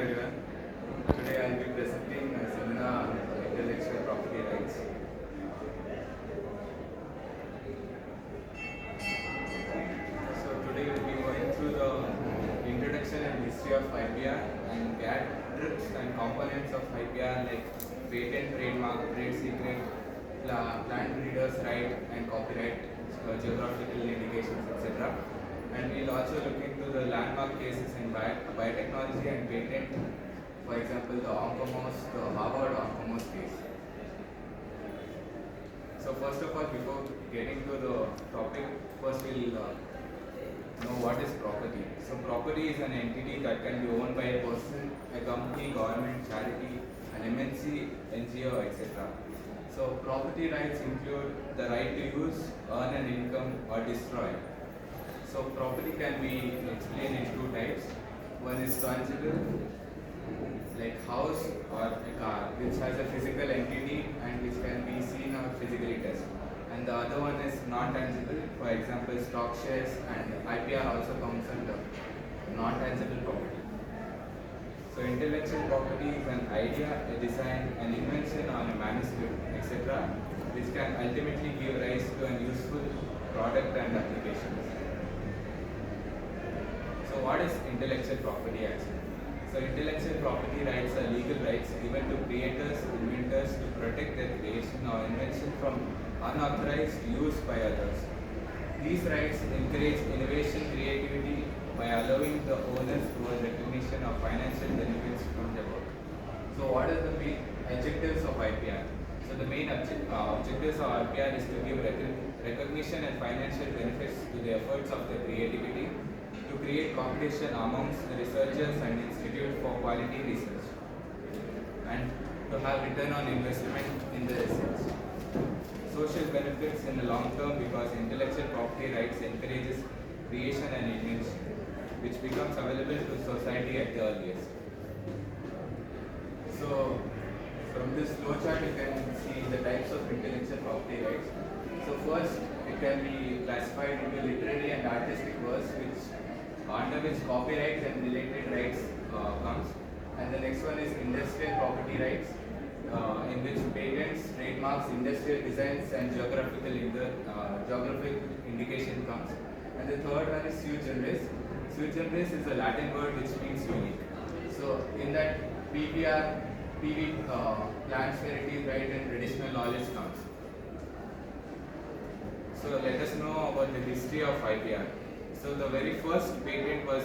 everyone. Today I will be presenting a seminar on intellectual property rights. So today we will be going through the introduction and history of IPR and gadgets and components of IPR like patent, trademark, trade secret, plant breeders' right and copyright, geographical indications, etc. And we will also look into the landmark cases in biotechnology and patent. For example, the Harvard Oncomos case. So first of all, before getting to the topic, first we'll know what is property. So property is an entity that can be owned by a person, a company, government, charity, an MNC, NGO, etc. So property rights include the right to use, earn an income, or destroy. So property can be explained in two types. One is tangible, like house or a car, which has a physical entity and which can be seen or physically touched. And the other one is non-tangible, for example stock shares, and IPR also comes under non-tangible property. So intellectual property is an idea, a design, an invention or a manuscript, etc., which can ultimately give rise to a useful product and applications. So what is intellectual property actually? So intellectual property rights are legal rights given to creators, inventors to protect their creation or invention from unauthorized use by others. These rights encourage innovation, creativity by allowing the owners towards recognition of financial benefits from their work. So what are the main objectives of IPR? So the main objectives of IPR is to give recognition and financial benefits to the efforts of the creativity, to create competition amongst the researchers and institute for quality research, and to have return on investment in the research. Social benefits in the long term because intellectual property rights encourages creation and invention, which becomes available to society at the earliest. So from this flowchart you can see the types of intellectual property rights. So first it can be classified into literary and artistic works, under which copyrights and related rights comes, and the next one is industrial property rights, in which patents, trademarks, industrial designs, and geographical indication comes, and the third one is sui generis. Sui generis is a Latin word which means unique. So in that PPR, plant varieties right and traditional knowledge comes. So let us know about the history of IPR. So the very first patent was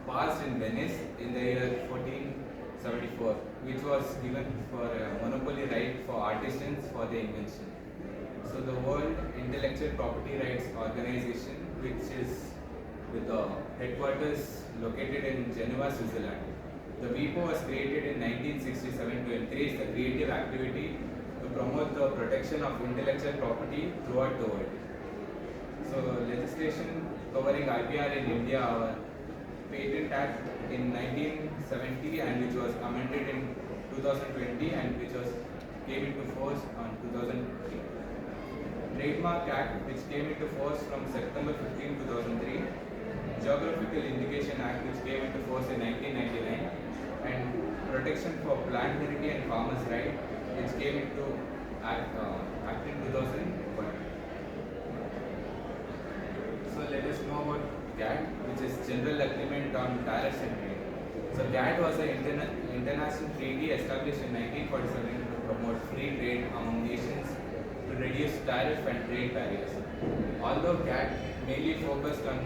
passed in Venice in the year 1474, which was given for a monopoly right for artisans for their invention. So the World Intellectual Property Rights Organization, which is with the headquarters located in Geneva, Switzerland. The WIPO was created in 1967 to encourage the creative activity to promote the protection of intellectual property throughout the world. So legislation covering IPR in India, our Patent Act in 1970 and which was amended in 2020 and which came into force on 2003. Trademark Act which came into force from September 15, 2003. Geographical Indication Act which came into force in 1999, and Protection for Plant Variety and Farmers' Right which came into Act in 2001. So let us know about GATT, which is General Agreement on Tariffs and Trade. So GATT was an international treaty established in 1947 to promote free trade among nations to reduce tariff and trade barriers. Although GATT mainly focused on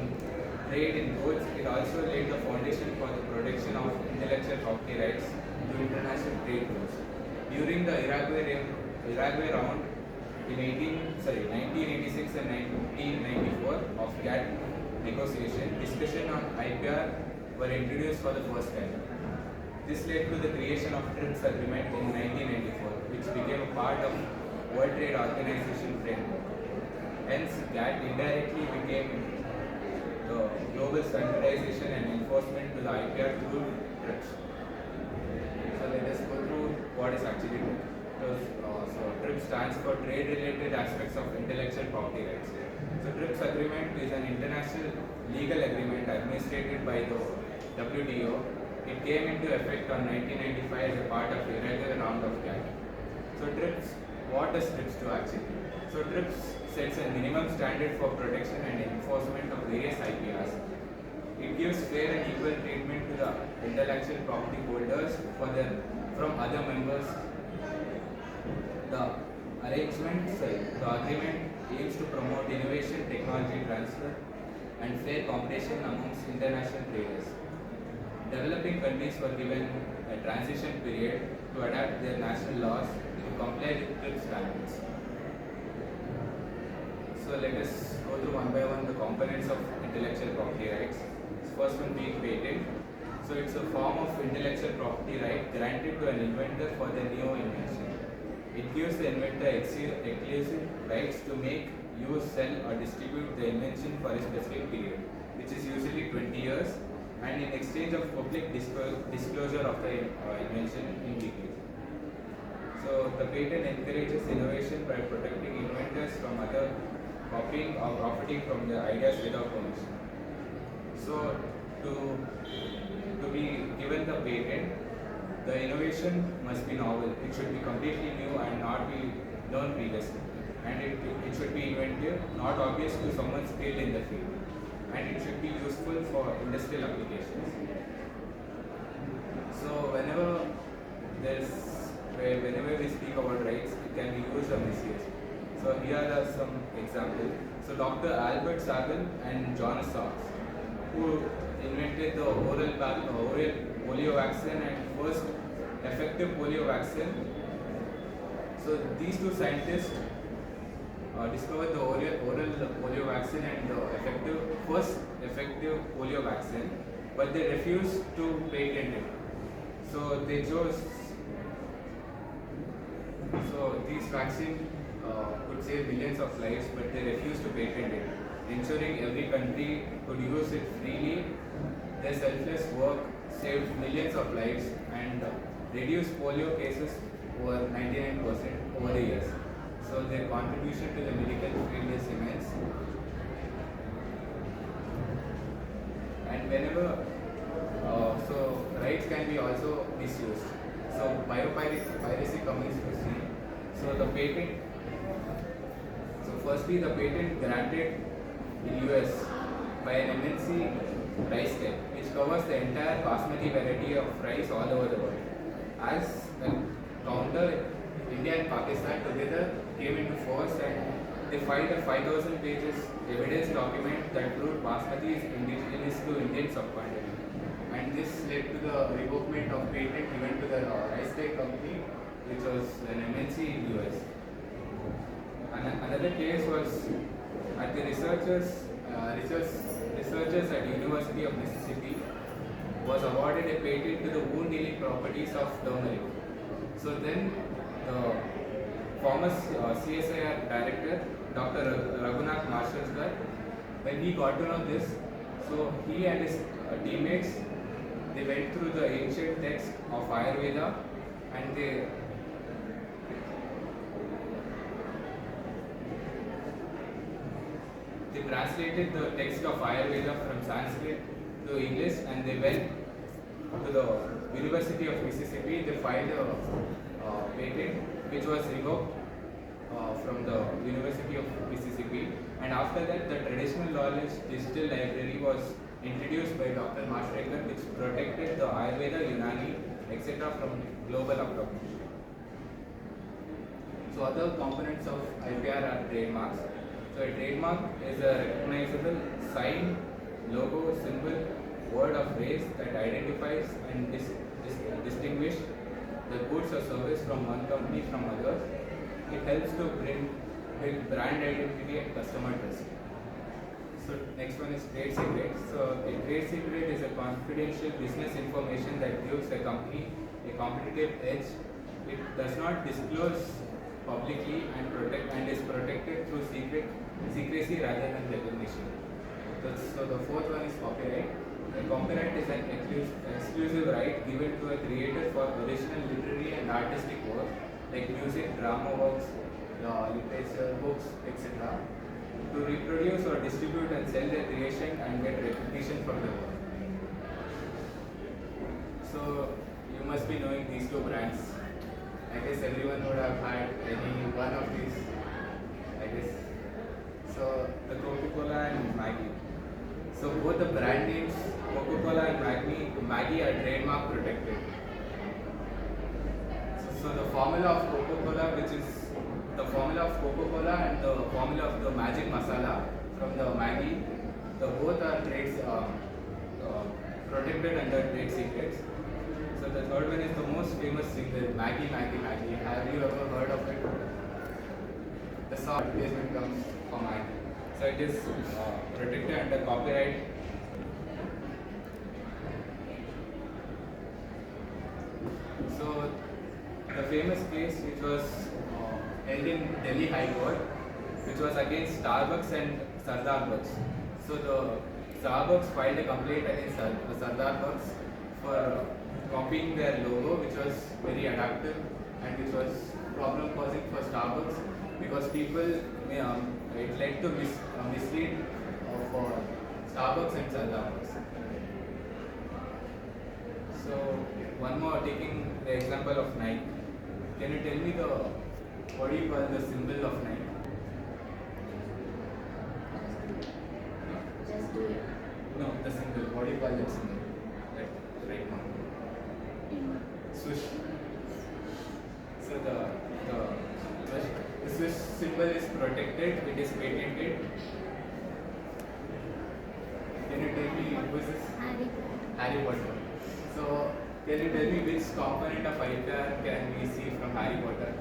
trade in goods, it also laid the foundation for the protection of intellectual property rights through international trade rules. During the Uruguay round in 1986 and 1994 of GATT negotiation, discussion on IPR were introduced for the first time. This led to the creation of TRIPS agreement in 1994, which became a part of World Trade Organization framework. Hence, GATT indirectly became the global standardization and enforcement to the IPR through TRIPS. So let us go through what is actually TRIPS. So TRIPS stands for Trade-Related Aspects of Intellectual Property Rights. So TRIPS agreement is an international legal agreement administered by the WTO It came into effect on 1995 as a part of a regular round of GATT. So TRIPS, what does TRIPS do actually? So TRIPS sets a minimum standard for protection and enforcement of various IPRs. It gives fair and equal treatment to the intellectual property holders from other members. The the agreement aims to promote innovation, technology transfer, and fair competition amongst international traders. Developing countries were given a transition period to adapt their national laws to comply with TRIPS standards. So let us go through one by one the components of intellectual property rights. First one being patent. So it's a form of intellectual property right granted to an inventor for their new invention. It gives the inventor exclusive rights to make, use, sell or distribute the invention for a specific period, which is usually 20 years, and in exchange of public disclosure of the invention in detail. So the patent encourages innovation by protecting inventors from other copying or profiting from their ideas without permission. So to be given the patent, the innovation must be novel. It should be completely new and not be known previously. And it should be inventive, not obvious to someone skilled in the field. And it should be useful for industrial applications. So whenever we speak about rights, it can be used or misused. So here are some examples. So Dr. Albert Sabin and John Sachs, who invented the oral polio vaccine and first effective polio vaccine. So these two scientists discovered the oral polio vaccine and the first effective polio vaccine, but they refused to patent it. So they chose. So these vaccines could save millions of lives, but they refused to patent it, ensuring every country could use it freely. Their selfless work saved millions of lives and reduced polio cases over 99% over the years. So their contribution to the medical field is immense. And whenever, so rights can be also misused. So biopiracy comes to see. So the patent. So firstly, the patent granted in US by an MNC rice tech, which covers the entire basmati variety of rice all over the world. As a counter, India and Pakistan together came into force and they filed a 5,000 pages evidence document that proved basmati is indigenous to Indian subcontinent. And this led to the revokement of patent given to the rice tech company, which was an MNC in US. Another case was at the researchers at University of Mississippi was awarded a patent to the wound healing properties of turmeric. So then the former CSIR director, Dr. Raghunath Mashalkar, when he got to know this, so he and his teammates, they went through the ancient text of Ayurveda and they translated the text of Ayurveda from Sanskrit to English, and they went to the University of Mississippi. They filed a patent which was revoked from the University of Mississippi, and after that the traditional knowledge digital library was introduced by Dr. Mashalkar, which protected the Ayurveda, Unani, etc. from global appropriation. So other components of IPR are trademarks. So a trademark is a recognizable sign, logo, symbol, word or phrase that identifies and distinguish the goods or service from one company from others. It helps to build brand identity and customer trust. So next one is trade secret. So a trade secret is a confidential business information that gives a company a competitive edge. It does not disclose publicly and is protected through secrecy rather than recognition. So the fourth one is copyright. The copyright is an exclusive right given to a creator for original literary and artistic work like music, drama works, literature, books, etc. to reproduce or distribute and sell their creation and get recognition from the work. So you must be knowing these two brands. I guess everyone would have had any one of these. I guess. So the Coca-Cola and Maggi. So both the brand names Coca-Cola and Maggi are trademark protected. So the formula of Coca-Cola, which is the formula of Coca-Cola and the formula of the magic masala from the Maggi, the both are protected under trade secrets. So the third one is the most famous single, Maggi, Maggi, Maggi. Have you ever heard of it? The song advertisement comes from Maggi. So it is protected under copyright. So the famous case which was held in Delhi High Court, which was against Starbucks and Sardar Bucks. So the Starbucks filed a complaint against Sardar Bucks for copying their logo, which was very adaptive and which was problem causing for Starbucks because people it led to mislead for Starbucks and Sardar Bucks. So one more, taking the example of Nike. Can you tell me what do you call the symbol of Nike? Just do it. No, the symbol. What do you call that symbol? Right now. Swoosh. So the swoosh symbol is protected. It is patented. Can you tell me who is this? Harry Potter. So can you tell me which component of IPR can we see from Harry Potter?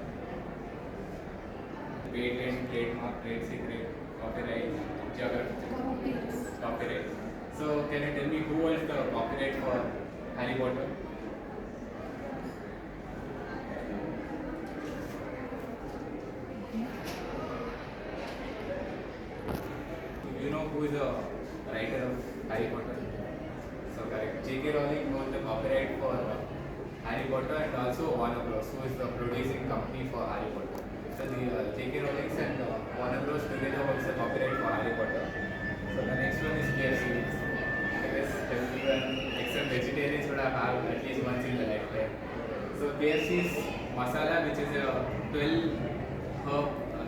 Patent, trademark, trade secret, copyright, geography. Copyright. So can you tell me who owns the copyright for Harry Potter? You know who is the writer of Harry Potter? So correct. J.K. Rowling owns the copyright for Harry Potter and also Warner Bros, who is the producing company for Harry Potter. So the J.K. Rowling and Warner Bros together owns the copyright for Harry Potter. So the next one is KFC. I guess everyone except vegetarians would have had at least once in their lifetime. So KFC's masala, which is a 12 herb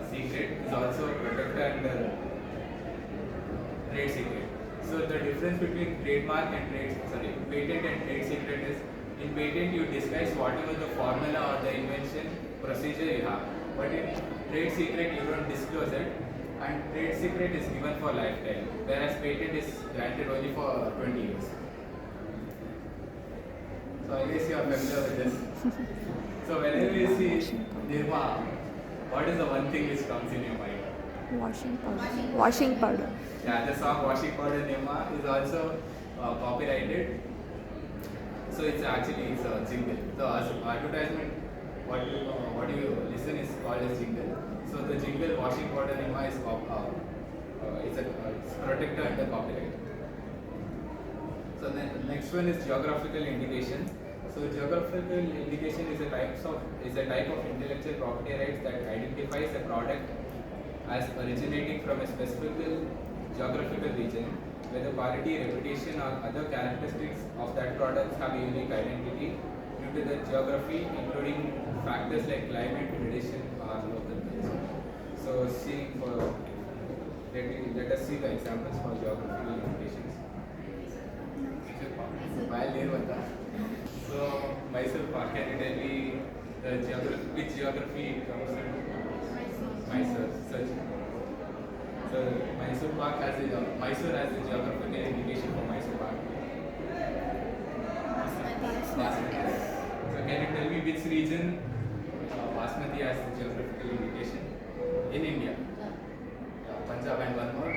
secret, is also protected under trade secret. So the difference between patent and trade secret is, in patent you disguise whatever the formula or the invention procedure you have, but in trade secret you don't disclose it, and trade secret is given for lifetime, whereas patent is granted only for 20 years. So I guess you are familiar with this. So whenever you see Nirma, what is the one thing which comes in your mind? Washing powder. Washing powder. Yeah, the song Washing Powder Nirma is also copyrighted. So it's a jingle. The advertisement, what you listen is called as jingle. So the jingle Washing Powder Nirma is it's protected under copyright. So then the next one is geographical indication. So geographical indication is a type of intellectual property rights that identifies a product as originating from a specific geographical region where the quality, reputation or other characteristics of that product have a unique identity due to the geography, including factors like climate, tradition or local culture. So let us see the examples for geographical indications. So Mysore Park, can you tell me which geography comes from? Mysore. So Mysore Park has a geographical indication for Mysore Park. Basmati. So can you tell me which region Basmati has the geographical indication in India? Punjab and one more.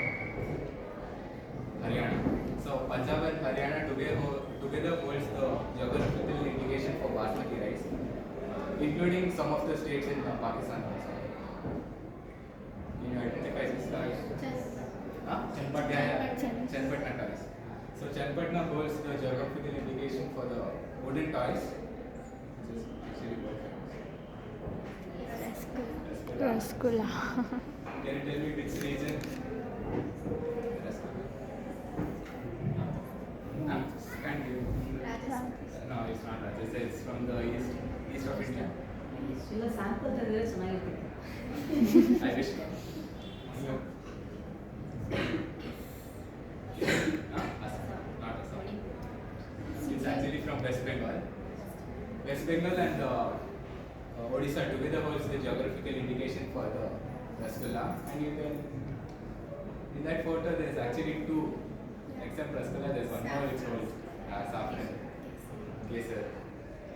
Haryana. So Punjab and Haryana together holds the geographical indication for Basmati rice, including some of the states in Pakistan also. Can you identify this rice? Chenpatna rice. So Chenpatna holds the geographical indication for the wooden toys, which is actually quite famous. Rasgulla. Can you tell me which region? Rasgulla. Can't give. No, it's for the rasgulla, and you can, in that photo there is actually two, except rasgulla there is one more which holds saffron, kesar.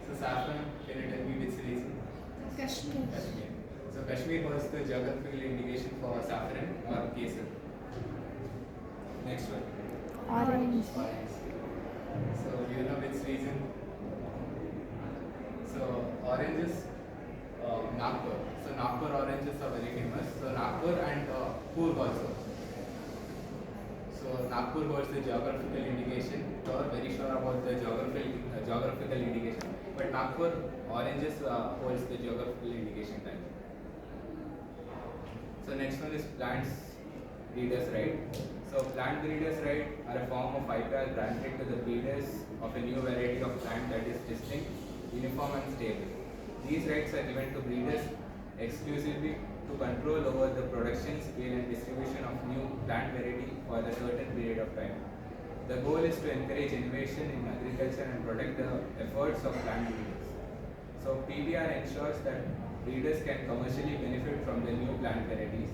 So saffron, can you tell me which region? Kashmir. Kashmir. So Kashmir was the geographical indication for saffron or kesar. Next one. Orange. Orange. So do you know which region? So oranges, Nagpur. So Nagpur oranges are very famous. So Nagpur and Coorg also. So Nagpur holds the geographical indication. You are very sure about the geographical indication. But Nagpur oranges holds the geographical indication type. So next one is plants breeders' right. So plant breeders' right are a form of IPR granted to the breeders of a new variety of plant that is distinct, uniform and stable. These rights are given to breeders exclusively to control over the production, scale and distribution of new plant variety for a certain period of time. The goal is to encourage innovation in agriculture and protect the efforts of plant breeders. So PBR ensures that breeders can commercially benefit from the new plant varieties.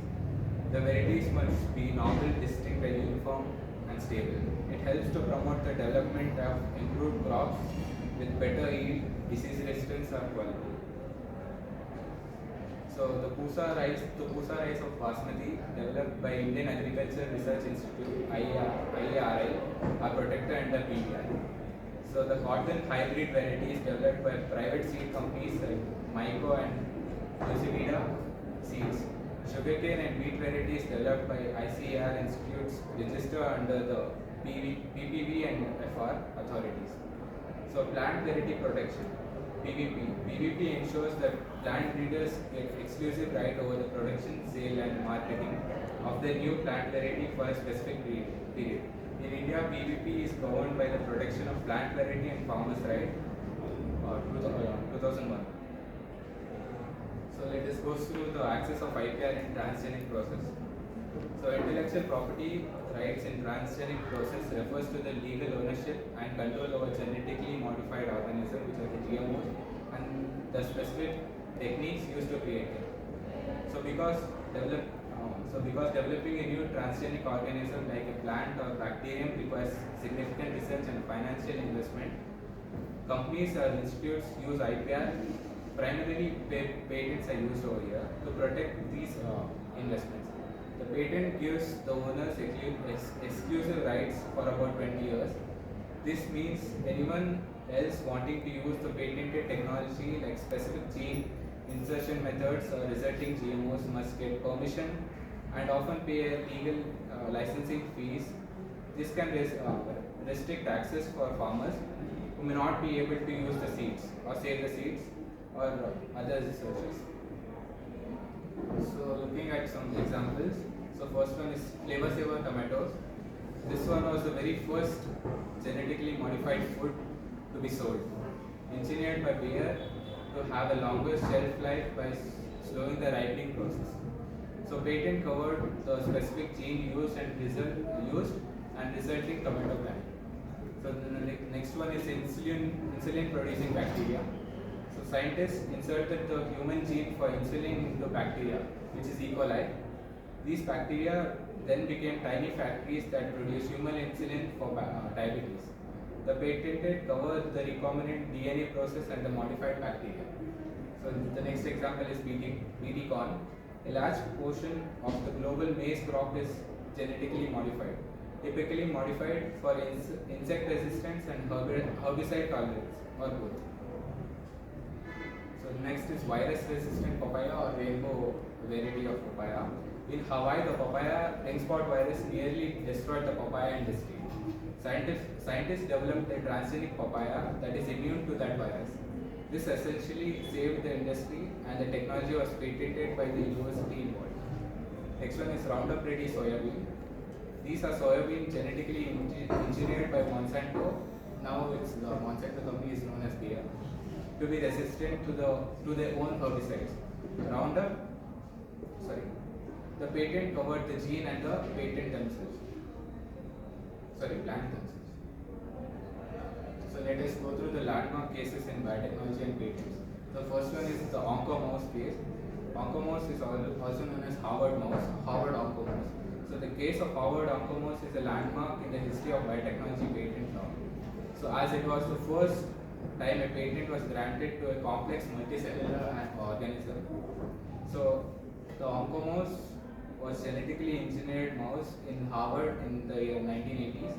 The varieties must be novel, distinct and uniform and stable. It helps to promote the development of improved crops with better yield, disease resistance or quality. So the Pusa rice of Basmati, developed by Indian Agriculture Research Institute (IARI), are protected under PBR. So the cotton hybrid varieties developed by private seed companies like Myco and Yosivida seeds. Sugarcane and wheat varieties developed by ICAR institutes register under the PPV and FR authorities. So plant variety protection, PVP. PVP ensures that plant breeders get exclusive right over the production, sale and marketing of the new plant variety for a specific period. In India, PVP is governed by the Protection of Plant Variety and Farmers' Right 2001. So let us go through the access of IPR in transgenic process. So intellectual property rights in transgenic process refers to the legal ownership and control over genetically modified organisms, which are the GMOs, and the specific techniques used to create them. So because developing a new transgenic organism like a plant or bacterium requires significant research and financial investment, companies or institutes use IPR. Primarily, patents are used over here to protect these investments. The patent gives the owners exclusive rights for about 20 years. This means anyone else wanting to use the patented technology like specific gene insertion methods or resulting GMOs must get permission and often pay a legal licensing fees. This can restrict access for farmers who may not be able to use the seeds or save the seeds or other researchers. So looking at some examples, so first one is flavor saver tomatoes. This one was the very first genetically modified food to be sold, engineered by Bayer to have a longer shelf life by slowing the ripening process. So patent covered the specific gene used and resulting tomato plant. So the next one is insulin producing bacteria. So scientists inserted the human gene for insulin into bacteria, which is E. coli. These bacteria then became tiny factories that produce human insulin for diabetes. The patented cover the recombinant DNA process and the modified bacteria. So the next example is BT corn. A large portion of the global maize crop is genetically modified, typically modified for insect resistance and herbicide tolerance, or both. So next is virus resistant papaya or rainbow variety of papaya. In Hawaii, the papaya ring spot virus nearly destroyed the papaya industry. Scientists developed a transgenic papaya that is immune to that virus. This essentially saved the industry and the technology was patented by the university involved. Next one is Roundup Ready soybean. These are soybean genetically engineered by Monsanto. Now it's the Monsanto company is known as Bayer, to be resistant to their own herbicides. The patent covered the gene and the plant themselves. So let us go through the landmark cases in biotechnology and patents. The first one is the onco mouse case. Oncomose is also known as Howard mouse, Howard Oncomose. So the case of Howard Oncomose is a landmark in the history of biotechnology patent law. So as it was the first time a patent was granted to a complex multicellular organism. So the Oncomose was genetically engineered mouse in Harvard in the year 1980s.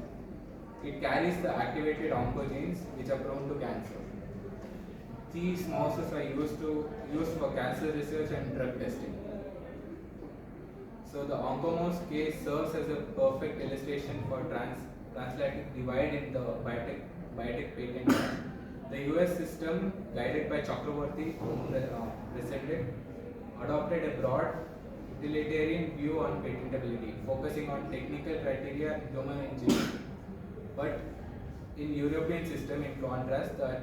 It carries the activated oncogenes which are prone to cancer. These mouses are used for cancer research and drug testing. So the Oncomose case serves as a perfect illustration for transatlantic divide in the biotech patent law. The US system, guided by Chakraborty, presented, adopted a broad utilitarian view on patentability, focusing on technical criteria and human engineering. But in European system, in contrast, the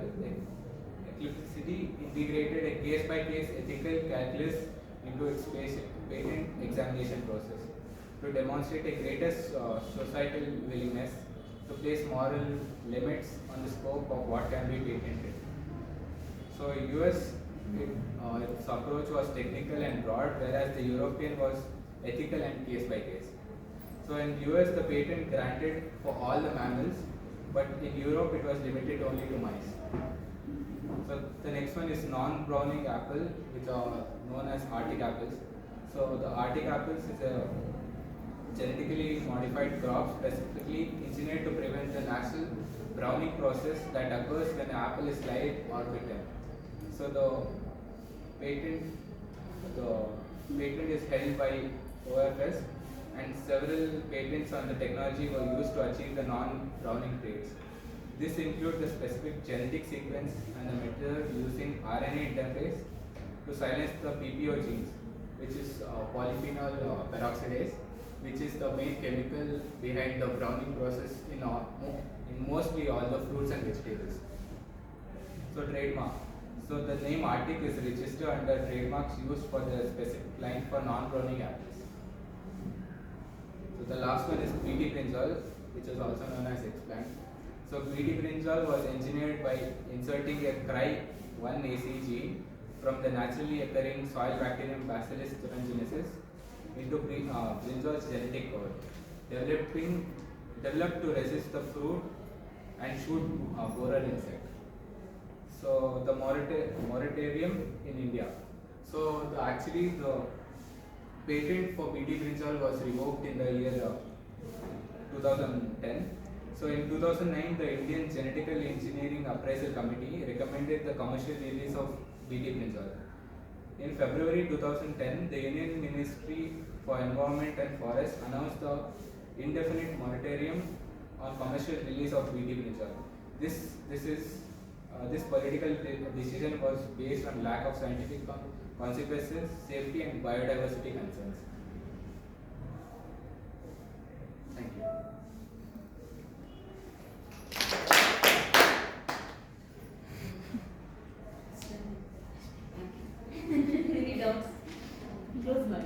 Eclipsity integrated a case-by-case ethical calculus into its patent examination process to demonstrate a greater societal willingness to place moral limits on the scope of what can be patented. So US, its approach was technical and broad, whereas the European was ethical and case by case. So in US, the patent granted for all the mammals, but in Europe it was limited only to mice. So the next one is non-browning apple, which are known as Arctic apples. So the Arctic apples is a genetically modified crop specifically engineered to prevent the natural browning process that occurs when an apple is sliced or bitten. So the patent is held by OFS, and several patents on the technology were used to achieve the non-browning traits. This includes the specific genetic sequence and the method using RNA interface to silence the PPO genes, which is polyphenol peroxidase, which is the main chemical behind the browning process in mostly all the fruits and vegetables. So trademark. So the name Arctic is registered under trademarks used for the specific line for non-browning apples. So the last one is BT brinjal, which is also known as explant. So BT brinjal was engineered by inserting a Cry1AC gene from the naturally occurring soil bacterium Bacillus thuringiensis into brinjal's genetic code, developed to resist the fruit and shoot borer insect. So the moratorium in India. So actually the patent for BT brinjal was revoked in the year 2010. So in 2009, the Indian Genetical Engineering Appraisal Committee recommended the commercial release of BT brinjal. In February 2010, the Union Ministry for Environment and Forest announced the indefinite moratorium on commercial release of BT brinjal. This political decision was based on lack of scientific consequences, safety and biodiversity concerns. Thank you. Any doubts? Close by.